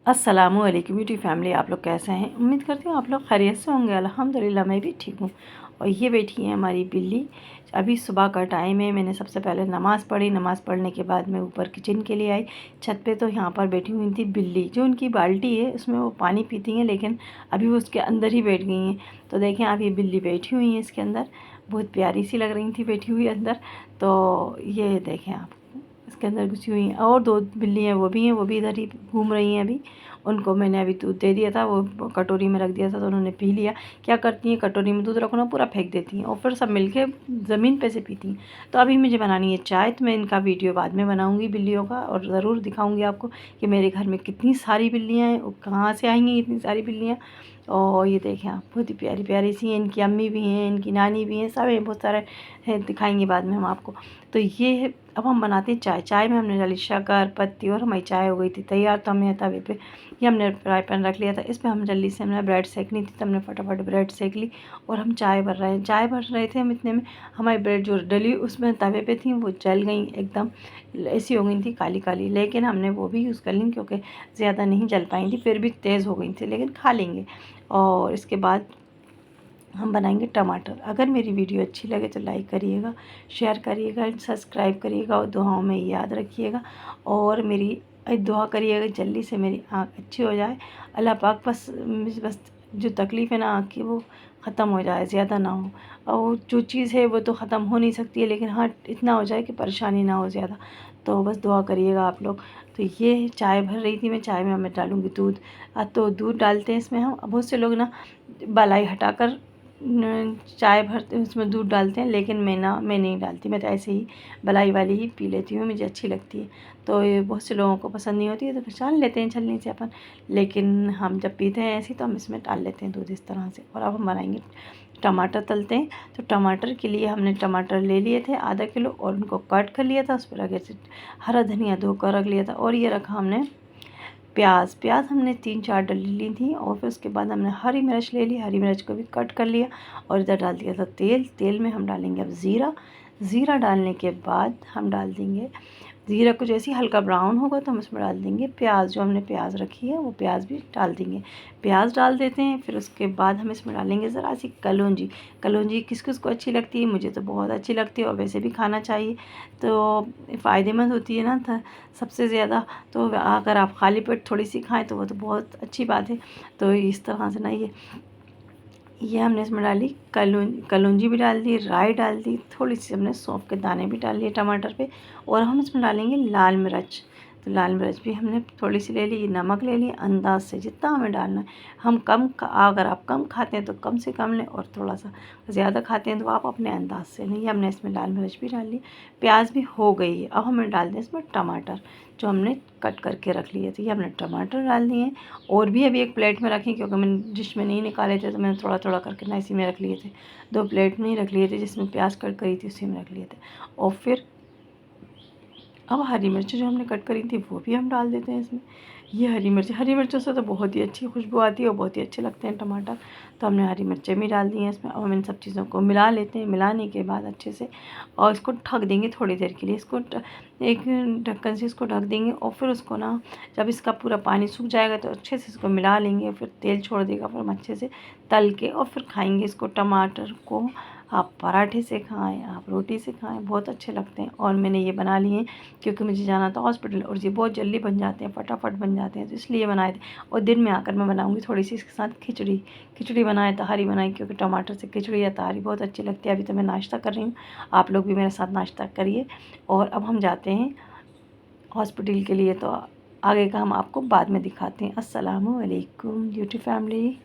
अस्सलामुअलैकुम beauty family, आप लोग कैसे हैं? उम्मीद करती हूँ आप लोग खैरियत से होंगे। अल्हम्दुलिल्लाह मैं भी ठीक हूँ। और ये बैठी है हमारी बिल्ली। अभी सुबह का टाइम है। मैंने सबसे पहले नमाज़ पढ़ी। नमाज़ पढ़ने के बाद मैं ऊपर किचन के लिए आई छत पे। तो यहाँ पर बैठी हुई थी बिल्ली। जो उनकी बाल्टी है उसमें वो पानी पीती हैं, लेकिन अभी वो उसके अंदर ही बैठ गई हैं। तो देखें आप, ये बिल्ली बैठी हुई है इसके अंदर। बहुत प्यारी सी लग रही थी बैठी हुई अंदर। तो ये देखें आप, इसके अंदर घुसी हुई हैं। और दो बिल्ली हैं, वो भी इधर ही घूम रही हैं अभी। उनको मैंने अभी दूध दे दिया था, वो कटोरी में रख दिया था तो उन्होंने पी लिया। क्या करती हैं, कटोरी में दूध रखो ना, पूरा फेंक देती हैं और फिर सब मिलके ज़मीन पे से पीती हैं। तो अभी मुझे बनानी है चाय। तो मैं इनका वीडियो बाद में बनाऊँगी बिल्लियों का, और ज़रूर दिखाऊँगी आपको कि मेरे घर में कितनी सारी बिल्लियाँ हैं और कहाँ से आई हैं इतनी सारी बिल्लियाँ। और ये देखें आप, बहुत ही प्यारी प्यारी सी हैं। इनकी अम्मी भी हैं, इनकी नानी भी हैं, सब हैं, बहुत सारे हैं, दिखाएंगे बाद में हम आपको। तो ये है, अब हम बनाते हैं चाय। चाय में हमने डाली शक्कर, पत्ती, और हमारी चाय हो गई थी तैयार। तो हमने तवे पे, ये हमने फ्राई पैन रख लिया था, इस पर हम जल्दी से हमने ब्रेड सेकनी थी, तो हमने फटाफट ब्रेड सेक ली। और हम चाय भर रहे हैं, चाय भर रहे थे हम, इतने में हमारी ब्रेड जो डली उसमें तवे पे थी वो जल गई एकदम, ऐसी हो गई थी काली काली। लेकिन हमने वो भी यूज़ कर ली क्योंकि ज़्यादा नहीं जल पाई थी, फिर भी तेज़ हो गई थी, लेकिन खा लेंगे। और इसके बाद हम बनाएंगे टमाटर। अगर मेरी वीडियो अच्छी लगे तो लाइक करिएगा, शेयर करिएगा, सब्सक्राइब करिएगा और दुआओं में याद रखिएगा। और मेरी दुआ करिएगा जल्दी से मेरी आँख अच्छी हो जाए। अल्लाह पाक बस जो तकलीफ़ है ना आँख की, वो ख़त्म हो जाए, ज़्यादा ना हो। और जो चीज़ है वो तो ख़त्म हो नहीं सकती है, लेकिन हाँ इतना हो जाए कि परेशानी ना हो ज़्यादा। तो बस दुआ करिएगा आप लोग। तो ये चाय भर रही थी मैं, चाय में मैं डालूँगी दूध। तो दूध डालते हैं इसमें हम। बहुत से लोग ना मलाई हटाकर चाय भरते हैं, उसमें दूध डालते हैं, लेकिन मैं नहीं डालती। मैं तो ऐसे ही मलाई वाली ही पी लेती हूँ, मुझे अच्छी लगती है। तो ये बहुत से लोगों को पसंद नहीं होती है, तो फिर छान लेते हैं छलनी से अपन। लेकिन हम जब पीते हैं ऐसी, तो हम इसमें डाल लेते हैं दूध इस तरह से। और अब हम बनाएंगे टमाटर तलते हैं। तो टमाटर के लिए हमने टमाटर ले लिए थे आधा किलो, और उनको कट कर लिया था। उस पर आगे से हरा धनिया धोकर रख लिया था। और ये रखा हमने प्याज हमने 3-4 डली ली थी। और फिर उसके बाद हमने हरी मिर्च ले ली, हरी मिर्च को भी कट कर लिया। और इधर डाल दिया था तेल में हम डालेंगे अब ज़ीरा डालने के बाद हम डाल देंगे, ज़ीरा को जैसे ही हल्का ब्राउन होगा तो हम इसमें डाल देंगे प्याज। जो हमने प्याज रखी है वो प्याज भी डाल देंगे, प्याज डाल देते हैं। फिर उसके बाद हम इसमें डालेंगे ज़रा सी कलौंजी। कलौंजी किस किस को अच्छी लगती है, मुझे तो बहुत अच्छी लगती है, और वैसे भी खाना चाहिए, तो फ़ायदेमंद होती है ना था सबसे ज़्यादा। तो अगर आप खाली पेट थोड़ी सी खाएँ तो वो तो बहुत अच्छी बात है। तो इस तरह से ना ये हमने इसमें डाली कलौंजी भी डाल दी, राई डाल दी, थोड़ी सी हमने सौंफ के दाने भी डाल लिए टमाटर पे। और हम इसमें डालेंगे लाल मिर्च। तो लाल मिर्च भी हमने थोड़ी सी ले ली, नमक ले लिया अंदाज से जितना हमें डालना है। हम अगर आप कम खाते हैं तो कम से कम लें, और थोड़ा सा ज़्यादा खाते हैं तो आप अपने अंदाज से लें। हमने इसमें लाल मिर्च भी डाल ली, प्याज भी हो गई है। अब हमें डाल दें इसमें टमाटर जो हमने कट करके रख लिए थे। ये हमने टमाटर डाल दिए। और भी अभी एक प्लेट में रखें, क्योंकि मैंने डिश में नहीं निकाले थे, तो मैंने थोड़ा थोड़ा करके ना इसी में रख लिए थे। 2 प्लेट में ही रख लिए थे, जिसमें प्याज कट करी थी उसी में रख लिए थे। और फिर अब हरी मिर्च जो हमने कट करी थी वो भी हम डाल देते हैं इसमें। ये हरी मिर्चों से तो बहुत ही अच्छी खुशबू आती है और बहुत ही अच्छे लगते हैं टमाटर। तो हमने हरी मिर्चें भी डाल दी हैं इसमें। अब हम इन सब चीज़ों को मिला लेते हैं। मिलाने के बाद अच्छे से, और इसको ढक देंगे थोड़ी देर के लिए। इसको एक ढक्कन से इसको ढक देंगे। और फिर उसको ना, जब इसका पूरा पानी सूख जाएगा तो अच्छे से इसको मिला लेंगे। फिर तेल छोड़ देगा, फिर हम अच्छे से तल के और फिर खाएँगे इसको। टमाटर को आप पराठे से खाएँ, आप रोटी से खाएँ, बहुत अच्छे लगते हैं। और मैंने ये बना लिए हैं क्योंकि मुझे जाना था हॉस्पिटल, और ये बहुत जल्दी बन जाते हैं, फटाफट बन जाते हैं, तो इसलिए बनाए थे। और दिन में आकर मैं बनाऊँगी थोड़ी सी इसके साथ खिचड़ी बनाए, तहारी बनाई, क्योंकि टमाटर से खिचड़ी या तहारी बहुत अच्छी लगती है। अभी तो मैं नाश्ता कर रही हूँ, आप लोग भी मेरे साथ नाश्ता करिए। और अब हम जाते हैं हॉस्पिटल के लिए, तो आगे का हम आपको बाद में दिखाते हैं। अस्सलामु अलैकुम ब्यूटी फैमिली।